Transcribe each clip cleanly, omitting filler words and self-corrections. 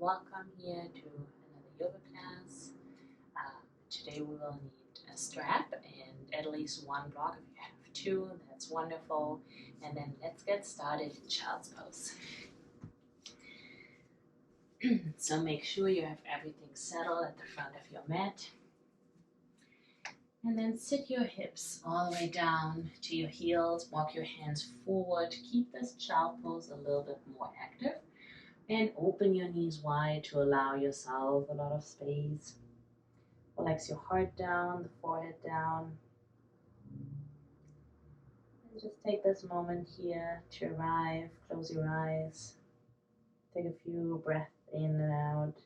welcome here to another yoga class. Today we will need a strap and at least one block. If you have two, that's wonderful. And then let's get started in child's pose. So make sure you have everything settled at the front of your mat. And then sit your hips all the way down to your heels. Walk your hands forward. Keep this child pose a little bit more active. And open your knees wide to allow yourself a lot of space. Relax your heart down, the forehead down. And just take this moment here to arrive. Close your eyes. Take a few breaths in and out.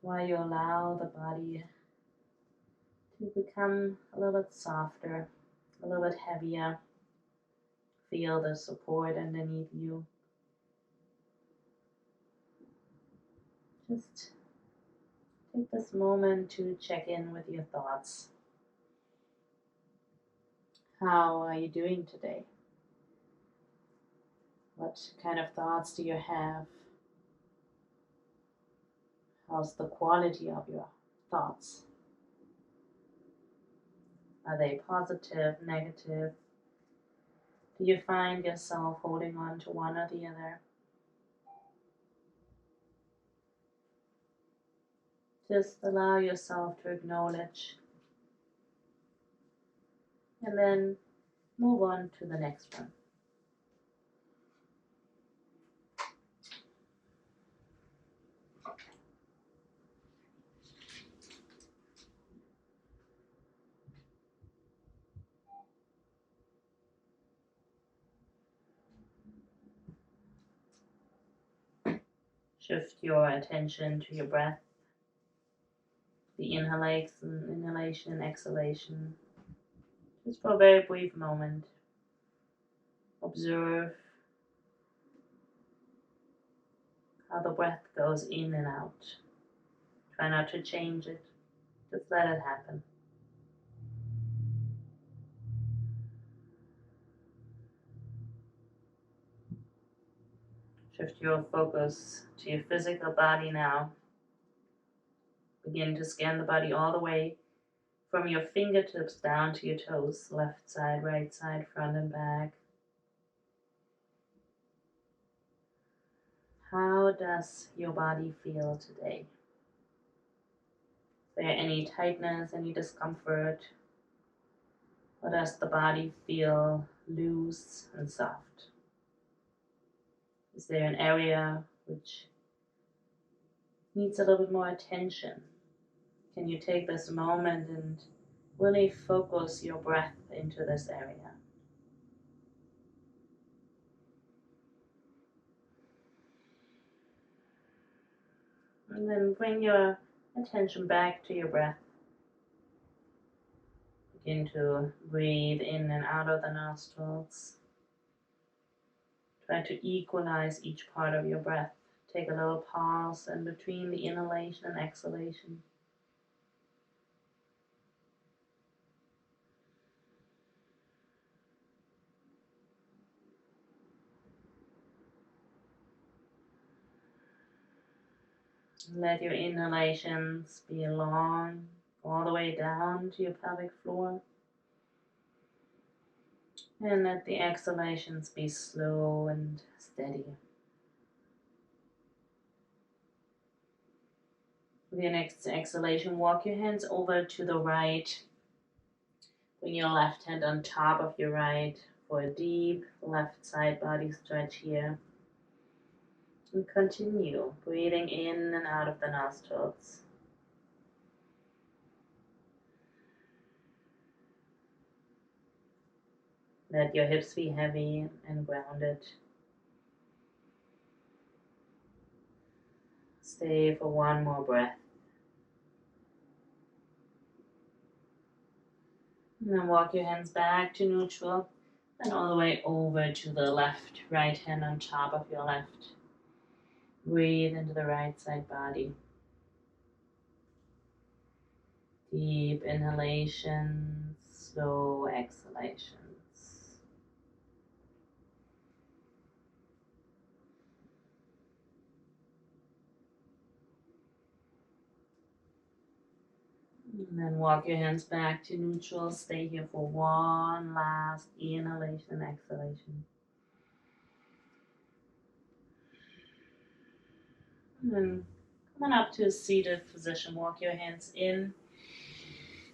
While you allow the body to become a little bit softer, a little bit heavier. Feel the support underneath you. Just take this moment to check in with your thoughts. How are you doing today? What kind of thoughts do you have? How's the quality of your thoughts? Are they positive, negative? Do you find yourself holding on to one or the other? Just allow yourself to acknowledge and then move on to the next one. Shift your attention to your breath, the inhalation and exhalation. Just for a very brief moment. Observe how the breath goes in and out. Try not to change it. Just let it happen. Shift your focus to your physical body now. Begin to scan the body all the way from your fingertips down to your toes, left side, right side, front and back. How does your body feel today? Is there any tightness, any discomfort? Or does the body feel loose and soft? Is there an area which needs a little bit more attention? Can you take this moment and really focus your breath into this area? And then bring your attention back to your breath. Begin to breathe in and out of the nostrils. Try to equalize each part of your breath. Take a little pause in between the inhalation and exhalation. Let your inhalations be long, all the way down to your pelvic floor. And let the exhalations be slow and steady. With your next exhalation, walk your hands over to the right. Bring your left hand on top of your right for a deep left side body stretch here. And continue breathing in and out of the nostrils. Let your hips be heavy and grounded. Stay for one more breath. And then walk your hands back to neutral and all the way over to the left, right hand on top of your left. Breathe into the right side body. Deep inhalations, slow exhalations. And then walk your hands back to neutral. Stay here for one last inhalation and exhalation. And then come on up to a seated position. Walk your hands in.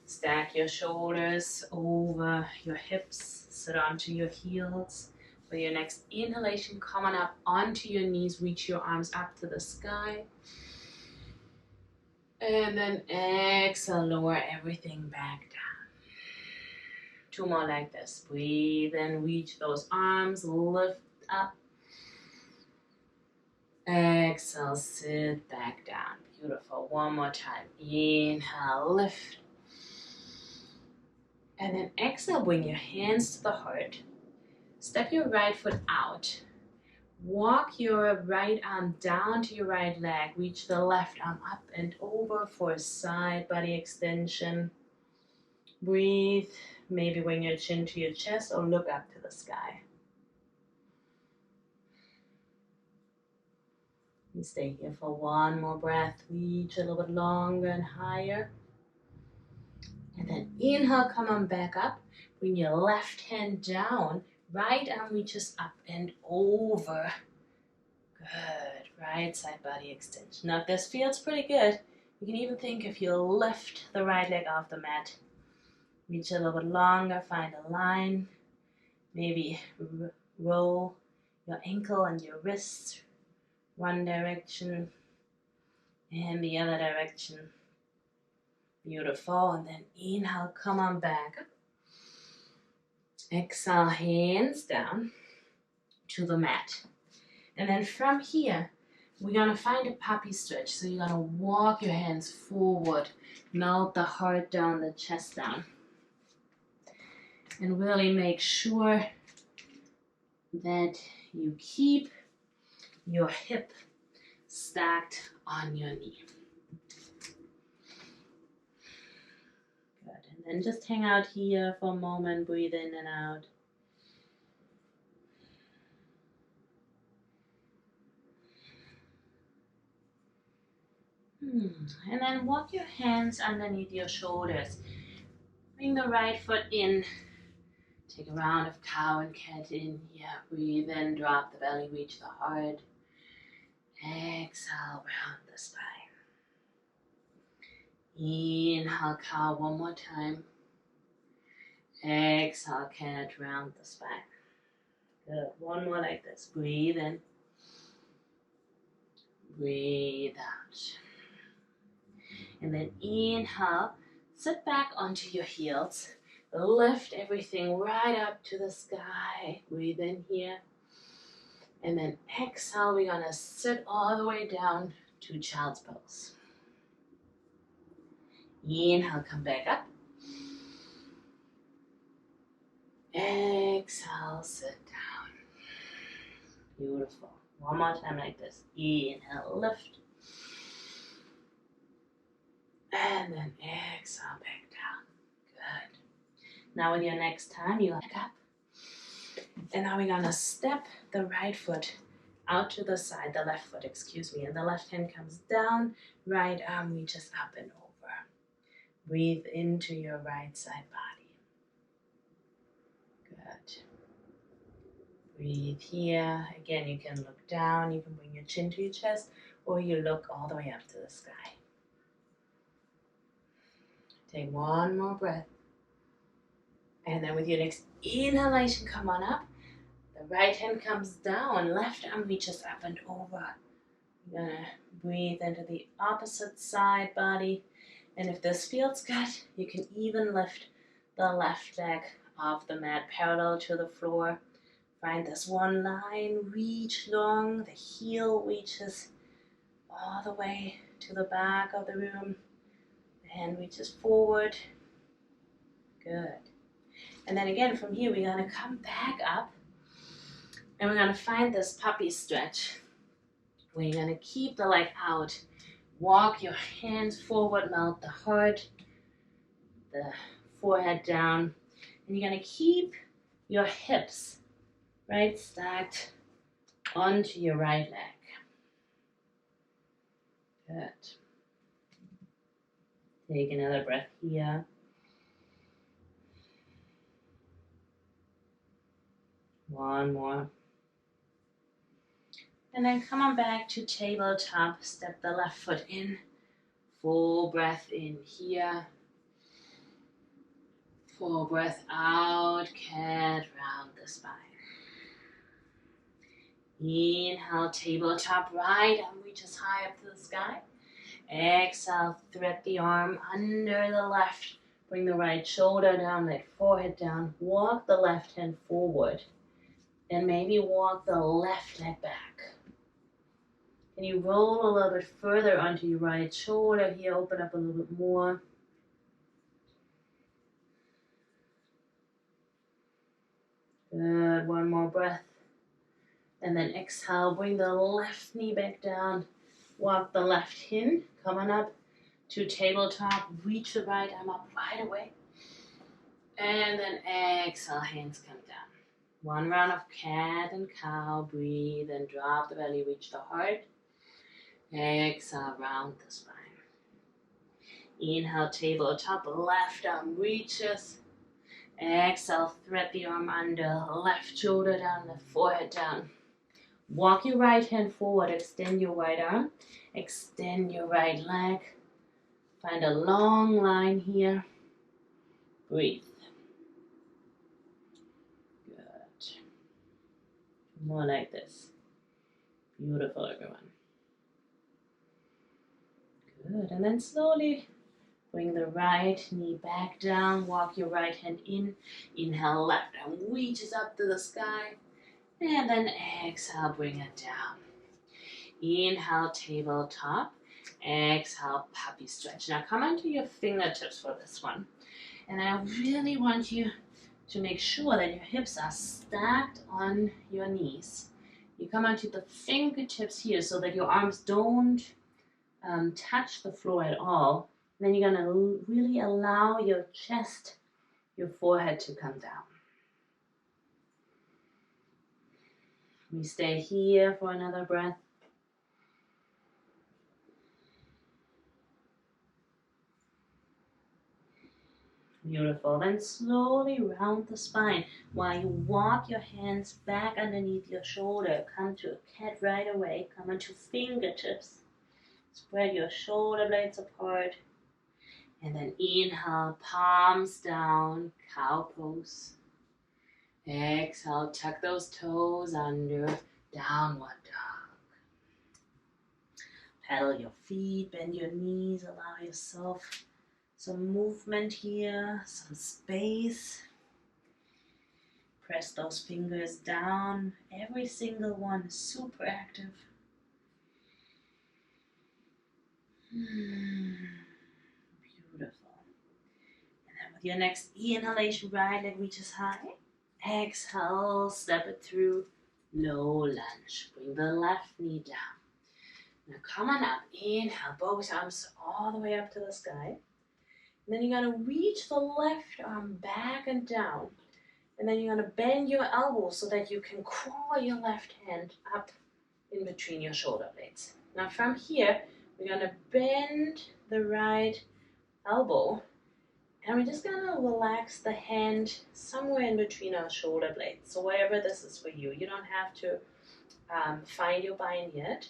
Stack your shoulders over your hips. Sit onto your heels. For your next inhalation, come on up onto your knees. Reach your arms up to the sky. And then exhale, lower everything back down. 2 more like this. Breathe in, reach those arms, lift up. Exhale, sit back down. Beautiful. One more time. Inhale, lift. And then exhale, bring your hands to the heart. Step your right foot out. Walk your right arm down to your right leg. Reach the left arm up and over for a side body extension. Breathe. Maybe bring your chin to your chest or look up to the sky. You stay here for one more breath. Reach a little bit longer and higher. And then inhale, come on back up. Bring your left hand down. Right arm reaches up and over. Good. Right side body extension. Now if this feels pretty good, you can even think if you lift the right leg off the mat. Reach a little bit longer, find a line. Maybe roll your ankle and your wrists one direction and the other direction. Beautiful. And then inhale, come on back up. Exhale, hands down to the mat. And then from here, we're going to find a puppy stretch. So you're going to walk your hands forward, melt the heart down, the chest down. And really make sure that you keep your hip stacked on your knee. Good. And then just hang out here for a moment, breathe in and out. And then walk your hands underneath your shoulders. Bring the right foot in. Take a round of cow and cat in here. Breathe in, drop the belly, reach the heart. Exhale, round the spine. Inhale, cow one more time. Exhale, cat, round the spine. Good. One more like this. Breathe in. Breathe out. And then inhale, sit back onto your heels. Lift everything right up to the sky. Breathe in here. And then exhale, we're going to sit all the way down to child's pose. Inhale, come back up. Exhale, sit down. Beautiful. One more time like this. Inhale, lift. And then exhale, back down. Good. Now with your next time, you back up. And now we're going to step the right foot out to the side, the left foot, excuse me. And the left hand comes down, right arm reaches up and over. Breathe into your right side body. Good. Breathe here. Again, you can look down, you can bring your chin to your chest, or you look all the way up to the sky. Take one more breath. And then with your next inhalation, come on up. The right hand comes down, left arm reaches up and over. You're gonna breathe into the opposite side body. And if this feels good, you can even lift the left leg off the mat, parallel to the floor. Find this one line, reach long, the heel reaches all the way to the back of the room. The hand reaches forward. Good. And then again, from here, we're going to come back up and we're going to find this puppy stretch. We're going to keep the leg out. Walk your hands forward, melt the heart, the forehead down. And you're going to keep your hips right stacked onto your right leg. Good. Take another breath here. One more. And then come on back to tabletop. Step the left foot in. Full breath in here. Full breath out. Cat round the spine. Inhale, tabletop, right arm reaches high up to the sky. Exhale, thread the arm under the left. Bring the right shoulder down, let forehead down. Walk the left hand forward. And maybe walk the left leg back. Can you roll a little bit further onto your right shoulder here? Open up a little bit more. Good, one more breath. And then exhale, bring the left knee back down. Walk the left hin, come on up to tabletop. Reach the right arm up right away. And then exhale, hands come down. One round of cat and cow. Breathe and drop the belly, reach the heart. Exhale, round the spine. Inhale, tabletop, left arm reaches. Exhale, thread the arm under, left shoulder down, left forehead down. Walk your right hand forward, extend your right arm, extend your right leg. Find a long line here. Breathe. Good. More like this. Beautiful, everyone. Good, and then slowly bring the right knee back down. Walk your right hand in. Inhale, left arm reaches up to the sky. And then exhale, bring it down. Inhale, tabletop. Exhale, puppy stretch. Now come onto your fingertips for this one. And I really want you to make sure that your hips are stacked on your knees. You come onto the fingertips here so that your arms don't touch the floor at all. And then you're going to really allow your chest, your forehead to come down. We stay here for another breath. Beautiful. Then slowly round the spine while you walk your hands back underneath your shoulder. Come to a cat right away. Come onto fingertips. Spread your shoulder blades apart. And then inhale, palms down, cow pose. Exhale, tuck those toes under, downward dog. Pedal your feet, bend your knees, allow yourself some movement here, some space. Press those fingers down. Every single one is super active. Beautiful. And then with your next inhalation, right leg reaches high. Exhale, step it through, low lunge. Bring the left knee down. Now come on up. Inhale, both arms all the way up to the sky. And then you're going to reach the left arm back and down. And then you're going to bend your elbows so that you can crawl your left hand up in between your shoulder blades. Now from here, we're going to bend the right elbow. And we're just going to relax the hand somewhere in between our shoulder blades. So wherever this is for you. You don't have to find your bind yet.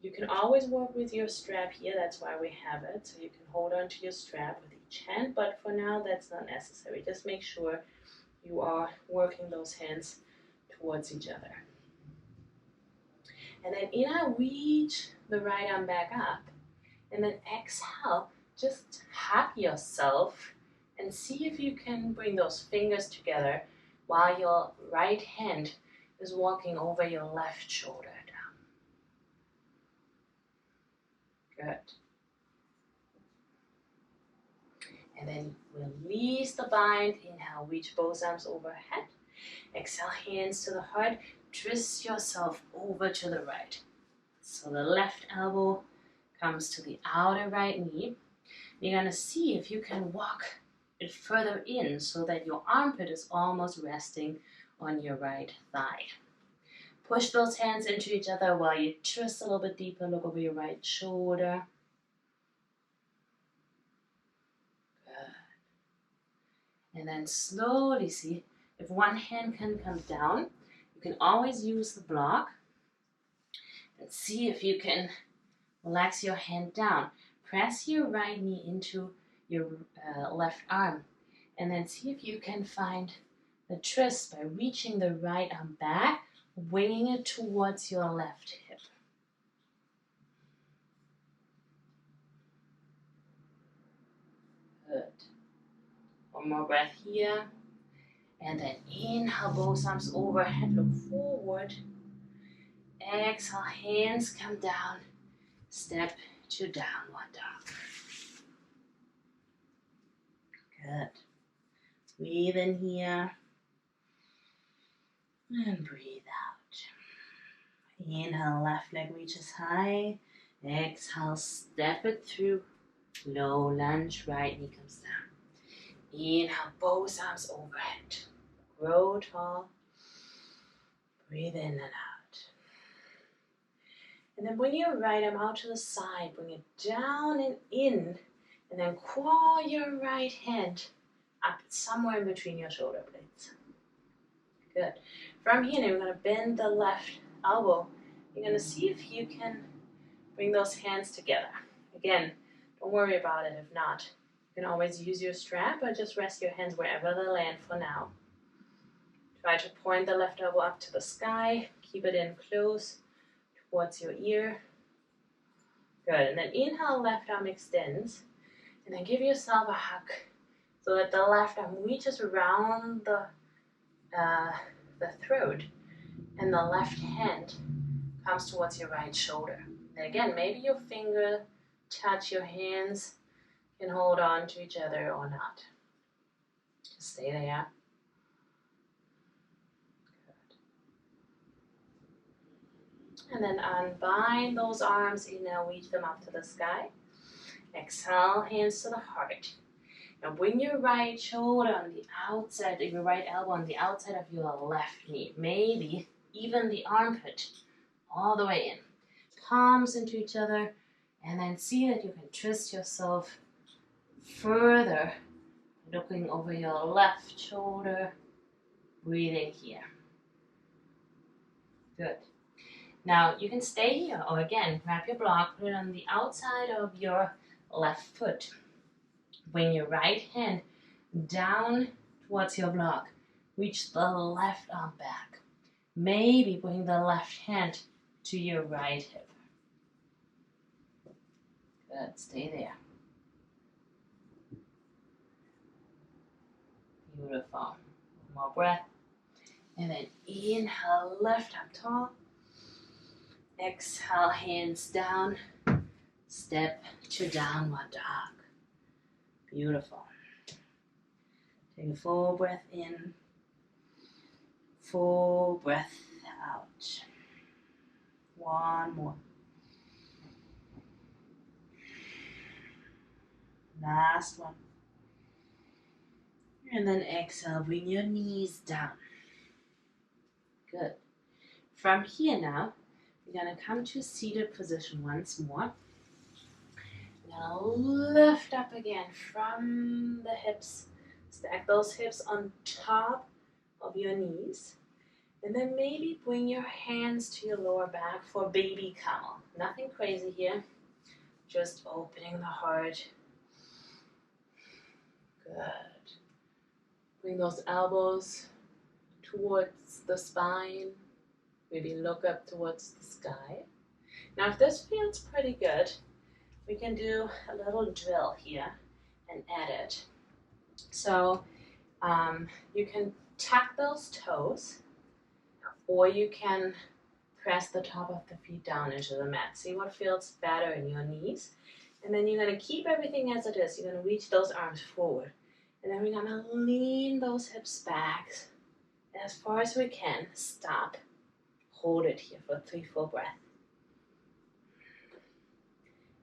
You can always work with your strap here. That's why we have it. So you can hold on to your strap with each hand. But for now, that's not necessary. Just make sure you are working those hands towards each other. And then inhale, reach the right arm back up. And then exhale, just hug yourself and see if you can bring those fingers together while your right hand is walking over your left shoulder down. Good. And then release the bind. Inhale, reach both arms overhead. Exhale, hands to the heart. Twist yourself over to the right. So the left elbow comes to the outer right knee. You're going to see if you can walk it further in so that your armpit is almost resting on your right thigh. Push those hands into each other while you twist a little bit deeper. Look over your right shoulder. And then slowly see if one hand can come down. You can always use the block. And see if you can relax your hand down. Press your right knee into your left arm. And then see if you can find the twist by reaching the right arm back, winging it towards your left hip. Good. One more breath here. And then inhale, both arms overhead, look forward. Exhale, hands come down. Step to downward dog. Good. Breathe in here. And breathe out. Inhale, left leg reaches high. Exhale, step it through. Low lunge, right knee comes down. Inhale, both arms overhead. Grow tall. Breathe in and out. And then bring your right arm out to the side. Bring it down and in. And then claw your right hand up somewhere in between your shoulder blades. Good. From here, now you're going to bend the left elbow. You're going to see if you can bring those hands together. Again, don't worry about it if not. You can always use your strap or just rest your hands wherever they land for now. Try to point the left elbow up to the sky. Keep it in close towards your ear. Good. And then inhale, left arm extends. And then give yourself a hug so that the left arm reaches around the throat and the left hand comes towards your right shoulder. And again, maybe your finger touch your hands, can hold on to each other or not. Just stay there. Good. And then unbind those arms, inhale, reach them up to the sky. Exhale, hands to the heart. Now bring your right shoulder on the outside, your right elbow on the outside of your left knee. Maybe even the armpit all the way in. Palms into each other. And then see that you can twist yourself further. Looking over your left shoulder. Breathing here. Good. Now you can stay here. Or again, grab your block. Put it on the outside of your left foot. Bring your right hand down towards your block. Reach the left arm back. Maybe bring the left hand to your right hip. Good, stay there. Beautiful. One more breath. And then inhale, left arm tall. Exhale, hands down. Step to downward dog. Beautiful. Take a full breath in. Full breath out. One more. Last one. And then exhale, bring your knees down. Good. From here now, we're going to come to seated position once more. Now lift up again from the hips. Stack those hips on top of your knees. And then maybe bring your hands to your lower back for baby camel. Nothing crazy here. Just opening the heart. Good. Bring those elbows towards the spine. Maybe look up towards the sky. Now if this feels pretty good, we can do a little drill here and edit. So you can tuck those toes, or you can press the top of the feet down into the mat. See what feels better in your knees. And then you're going to keep everything as it is. You're going to reach those arms forward. And then we're going to lean those hips back as far as we can. Stop. Hold it here for 3 full breaths.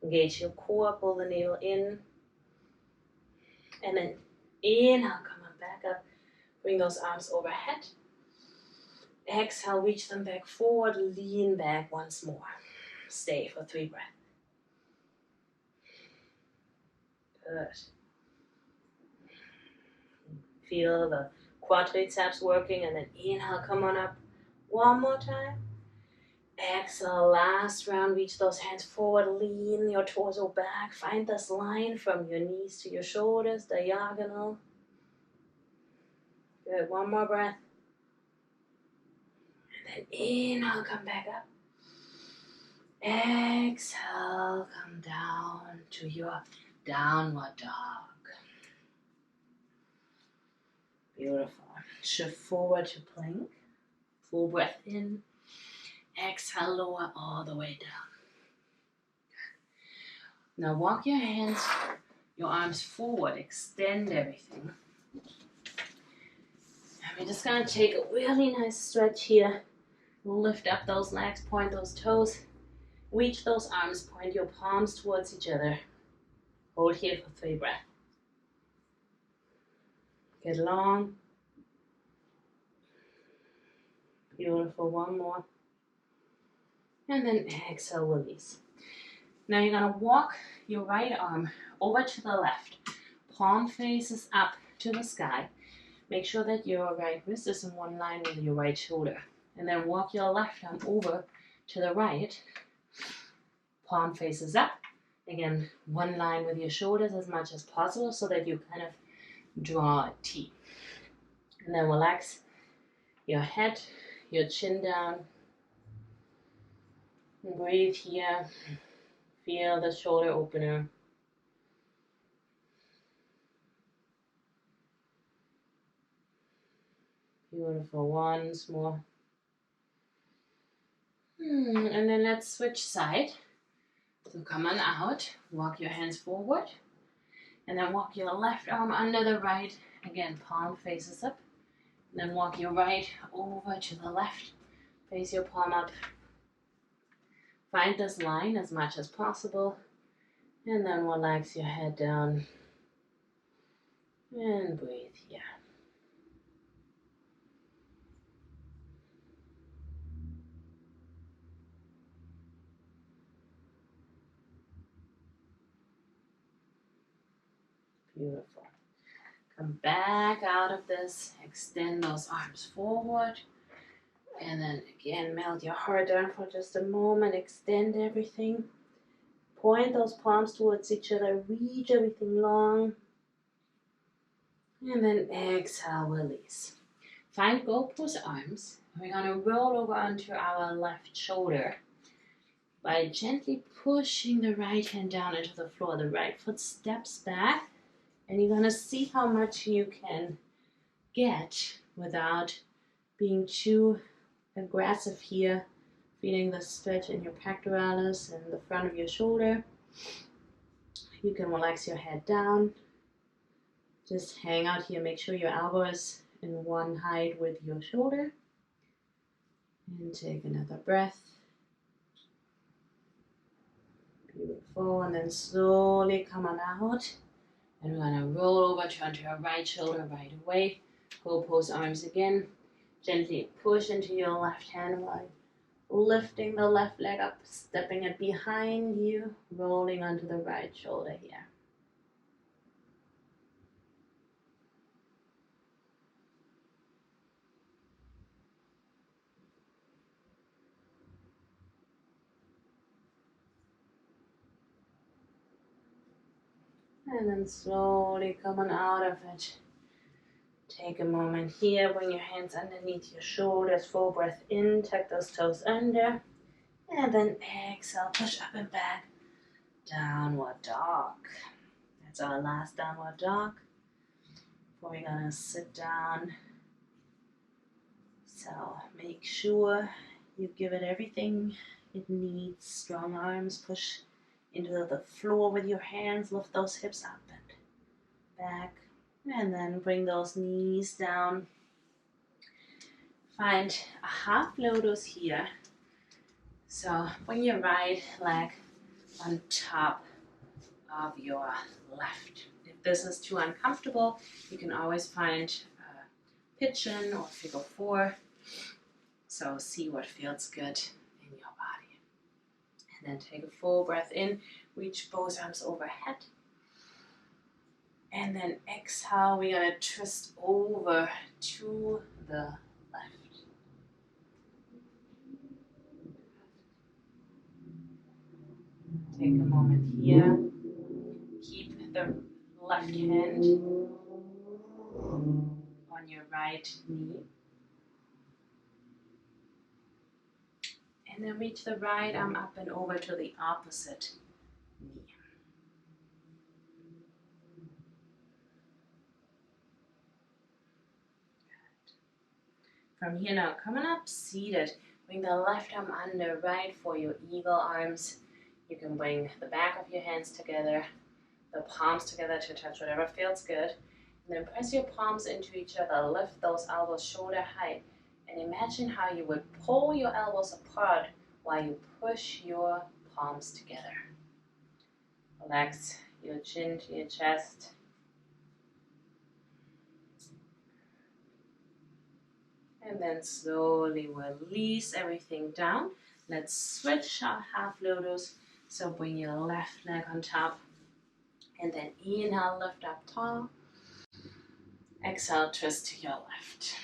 Engage your core, pull the navel in. And then inhale, come on back up. Bring those arms overhead. Exhale, reach them back forward, lean back once more. Stay for 3 breaths. Good. Feel the quadriceps working, and then inhale, come on up. One more time. Exhale, last round. Reach those hands forward, lean your torso back. Find this line from your knees to your shoulders, diagonal. Good, one more breath. And then inhale, come back up. Exhale, come down to your downward dog. Beautiful. Shift forward to plank. Full breath in. Exhale, lower all the way down. Now walk your hands, your arms forward, extend everything. And we're just gonna take a really nice stretch here. Lift up those legs, point those toes. Reach those arms, point your palms towards each other. Hold here for 3 breaths. Get long. Beautiful, one more. And then exhale, release. Now you're gonna walk your right arm over to the left. Palm faces up to the sky. Make sure that your right wrist is in one line with your right shoulder. And then walk your left arm over to the right. Palm faces up. Again, one line with your shoulders as much as possible so that you kind of draw a T. And then relax your head, your chin down. And breathe here. Feel the shoulder opener. Beautiful, once more. And then let's switch side. So come on out, walk your hands forward, and then walk your left arm under the right. Again, palm faces up. And then walk your right over to the left. Face your palm up. Find this line as much as possible. And then relax your head down. And breathe here. Beautiful. Come back out of this. Extend those arms forward. And then again, melt your heart down for just a moment. Extend everything. Point those palms towards each other. Reach everything long. And then exhale, release. Find GoPro's arms. We're going to roll over onto our left shoulder by gently pushing the right hand down into the floor. The right foot steps back. And you're going to see how much you can get without being too aggressive here. Feeling the stretch in your pectoralis and the front of your shoulder. You can relax your head down. Just hang out here. Make sure your elbow is in one height with your shoulder. And take another breath. Beautiful. And then slowly come on out. And we're going to roll over onto your right shoulder right away. GoPro's arms again. Gently push into your left hand while lifting the left leg up, stepping it behind you, rolling onto the right shoulder here. And then slowly coming out of it. Take a moment here, bring your hands underneath your shoulders, full breath in, tuck those toes under, and then exhale, push up and back, downward dog. That's our last downward dog. Before we're gonna sit down. So make sure you give it everything it needs. Strong arms, push into the floor with your hands, lift those hips up and back. And then bring those knees down. Find a half lotus here. So bring your right leg on top of your left. If this is too uncomfortable, you can always find a pigeon or figure 4. So see what feels good in your body. And then take a full breath in. Reach both arms overhead. And then exhale, we're gonna twist over to the left. Take a moment here. Keep the left hand on your right knee. And then reach the right arm up and over to the opposite knee. From here now, coming up seated. Bring the left arm under, right for your eagle arms. You can bring the back of your hands together, the palms together to touch whatever feels good. And then press your palms into each other. Lift those elbows shoulder height. And imagine how you would pull your elbows apart while you push your palms together. Relax your chin to your chest. And then slowly release everything down. Let's switch our half lotus. So bring your left leg on top. And then inhale, lift up tall. Exhale, twist to your left.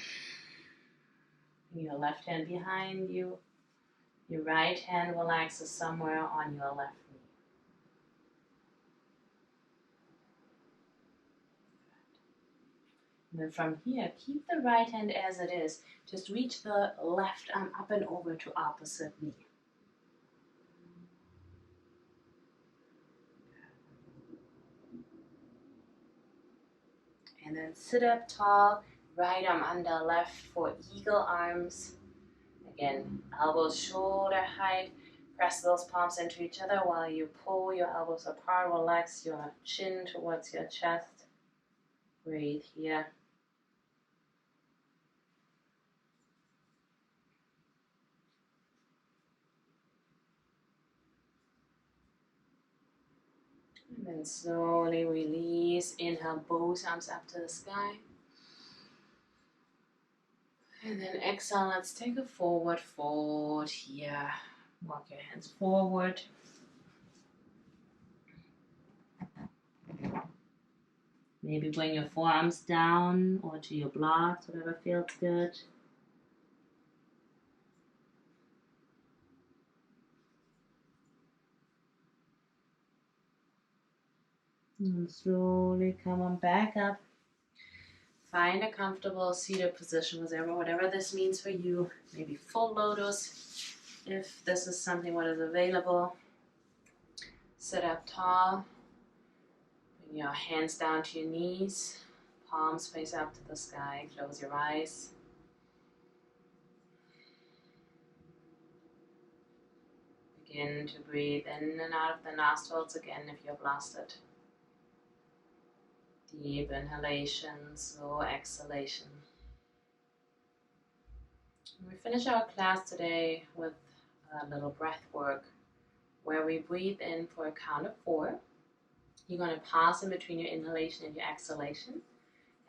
Bring your left hand behind you. Your right hand relaxes somewhere on your left knee. And then from here, keep the right hand as it is. Just reach the left arm up and over to opposite knee. And then sit up tall, right arm under left for eagle arms. Again, elbows shoulder height. Press those palms into each other while you pull your elbows apart. Relax your chin towards your chest. Breathe here. And then slowly release. Inhale, both arms up to the sky. And then exhale, let's take a forward fold here. Walk your hands forward. Maybe bring your forearms down or to your blocks, whatever feels good. And slowly come on back up. Find a comfortable seated position, whatever this means for you. Maybe full lotus, if this is something what is available. Sit up tall. Bring your hands down to your knees. Palms face up to the sky. Close your eyes. Begin to breathe in and out of the nostrils again if you've lost it. Deep inhalation, slow exhalation. We finish our class today with a little breath work where we breathe in for a count of 4. You're going to pause in between your inhalation and your exhalation.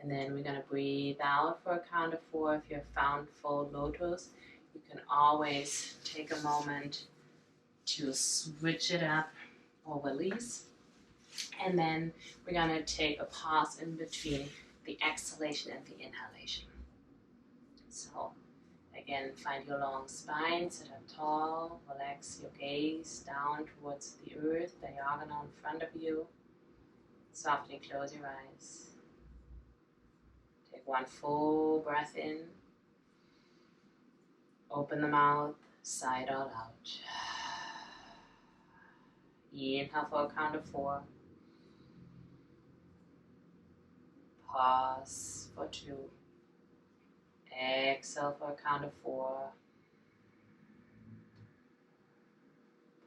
And then we're going to breathe out for a count of 4. If you've found full lotus, you can always take a moment to switch it up or release. And then we're going to take a pause in between the exhalation and the inhalation. So again, find your long spine, sit up tall, relax your gaze down towards the earth, diagonal in front of you. Softly close your eyes. Take one full breath in. Open the mouth, sigh it all out. Inhale for a count of 4. Pause for 2. Exhale for a count of 4.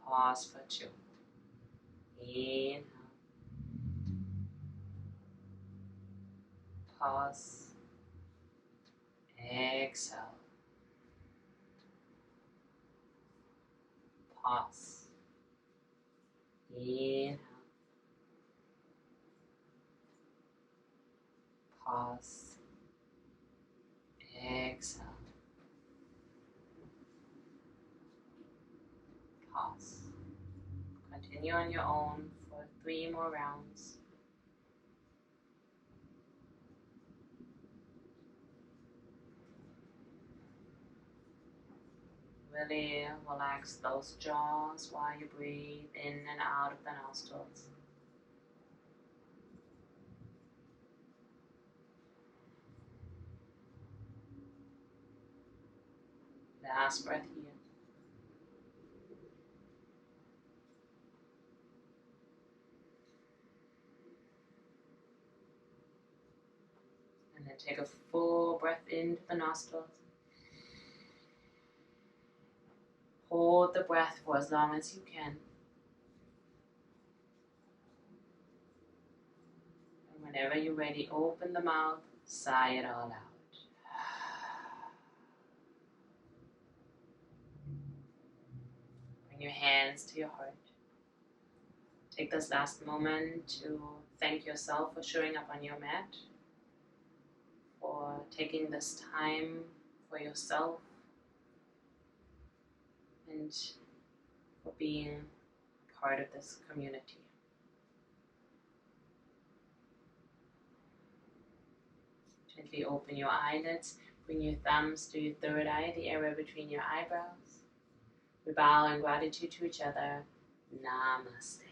Pause for 2. Inhale. Pause. Exhale. Pause. Inhale. Pause. Exhale. Pause. Continue on your own for 3 more rounds. Really relax those jaws while you breathe in and out of the nostrils. Last breath here. And then take a full breath into the nostrils. Hold the breath for as long as you can. And whenever you're ready, open the mouth, sigh it all out. Bring your hands to your heart. Take this last moment to thank yourself for showing up on your mat, for taking this time for yourself, and for being part of this community. Gently open your eyelids, bring your thumbs to your third eye, the area between your eyebrows. We bow in gratitude to each other. Namaste.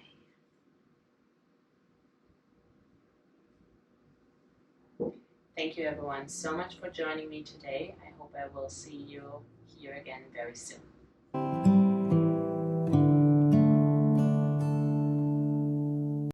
Thank you everyone so much for joining me today. I hope I will see you here again very soon.